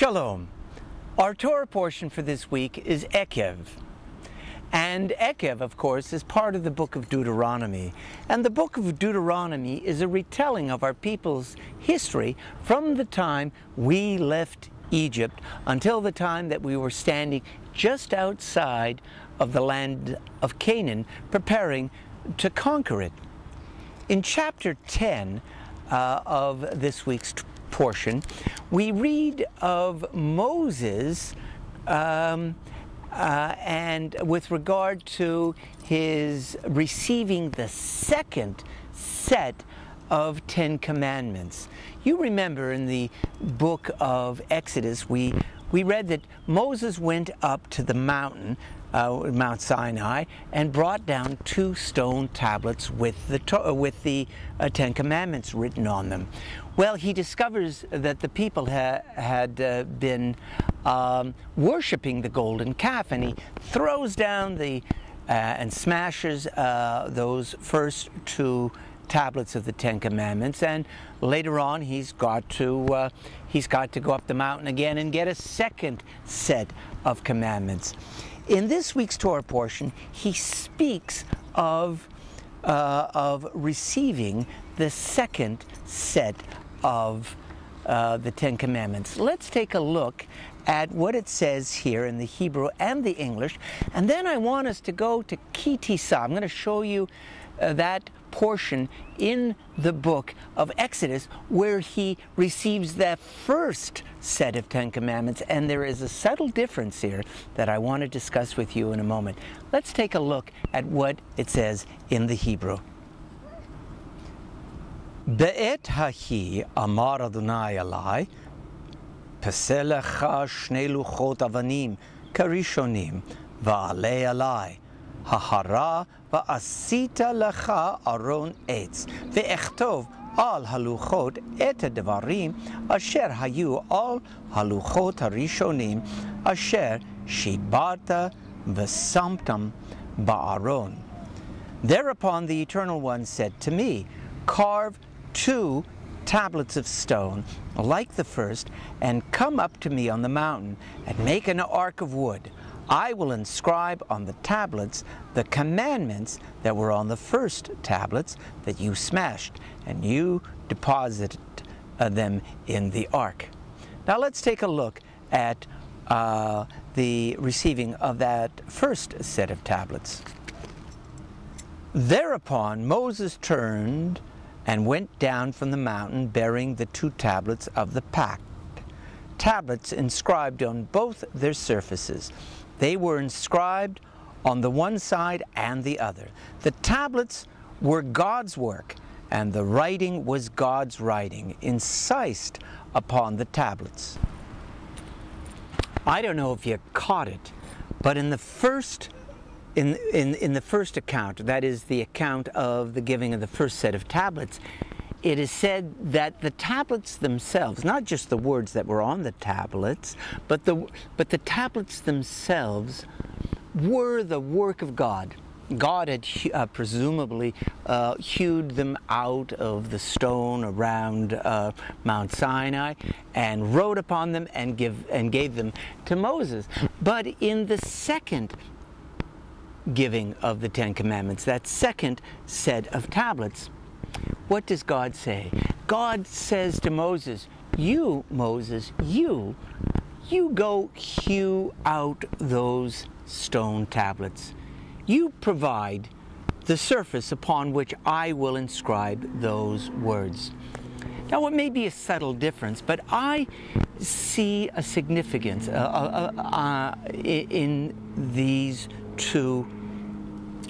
Shalom. Our Torah portion for this week is Eikev. And Eikev, of course, is part of the book of Deuteronomy. And the book of Deuteronomy is a retelling of our people's history from the time we left Egypt until the time that we were standing just outside of the land of Canaan, preparing to conquer it. In chapter 10 of this week's portion, we read of Moses and with regard to his receiving the second set of 10 Commandments. You remember in the book of Exodus, we read that Moses went up to the mountain, Mount Sinai, and brought down 2 stone tablets with the 10 Commandments written on them. Well, he discovers that the people had been worshiping the golden calf, and he throws down and smashes those first 2 tablets of the 10 Commandments, and later on he's got to go up the mountain again and get a second set of commandments. In this week's Torah portion, he speaks of receiving the second set of the 10 Commandments. Let's take a look at what it says here in the Hebrew and the English, and then I want us to go to Ki Tisa. I'm going to show you that portion in the book of Exodus where he receives the first set of 10 Commandments, and there is a subtle difference here that I want to discuss with you in a moment. Let's take a look at what it says in the Hebrew. Be'et hahi amar Adonai alai, peseh lecha shnei luchot avanim karishonim va'alei alai. Hahara va'asita lecha aron etz ve'echtov al haluchot et devarim asher hayu al haluchot harishonim asher shibarta v'samtam ba'aron. Thereupon the Eternal One said to me, carve 2 tablets of stone like the first, and come up to me on the mountain and make an ark of wood. I will inscribe on the tablets the commandments that were on the first tablets that you smashed, and you deposited them in the ark. Now let's take a look at the receiving of that first set of tablets. Thereupon Moses turned and went down from the mountain bearing the 2 tablets of the pact, tablets inscribed on both their surfaces. They were inscribed on the one side and the other. The tablets were God's work, and the writing was God's writing, incised upon the tablets. I don't know if you caught it, but in the first account, that is the account of the giving of the first set of tablets, it is said that the tablets themselves, not just the words that were on the tablets, but the tablets themselves were the work of God. God had presumably hewed them out of the stone around Mount Sinai and wrote upon them and gave them to Moses. But in the second giving of the 10 Commandments, that second set of tablets, what does God say? God says to Moses, Moses, you go hew out those stone tablets. You provide the surface upon which I will inscribe those words. Now, it may be a subtle difference, but I see a significance in these 2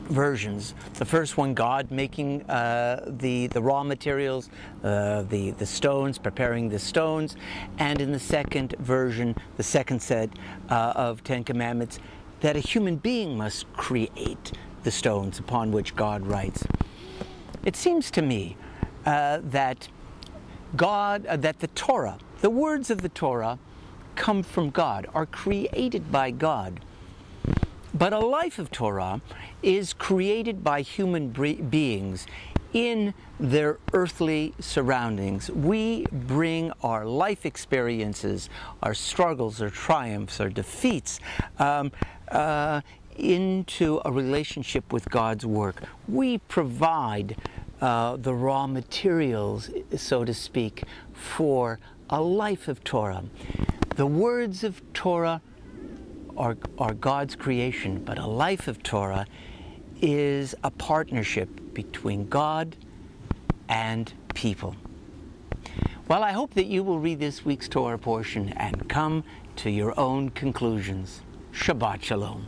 versions. The first one, God making the raw materials, the stones, preparing the stones, and in the second version, the second set of 10 Commandments, that a human being must create the stones upon which God writes. It seems to me that the Torah, the words of the Torah, come from God, are created by God. But a life of Torah is created by human beings in their earthly surroundings. We bring our life experiences, our struggles, our triumphs, our defeats, into a relationship with God's work. We provide the raw materials, so to speak, for a life of Torah. The words of Torah are God's creation, but a life of Torah is a partnership between God and people. Well, I hope that you will read this week's Torah portion and come to your own conclusions. Shabbat Shalom.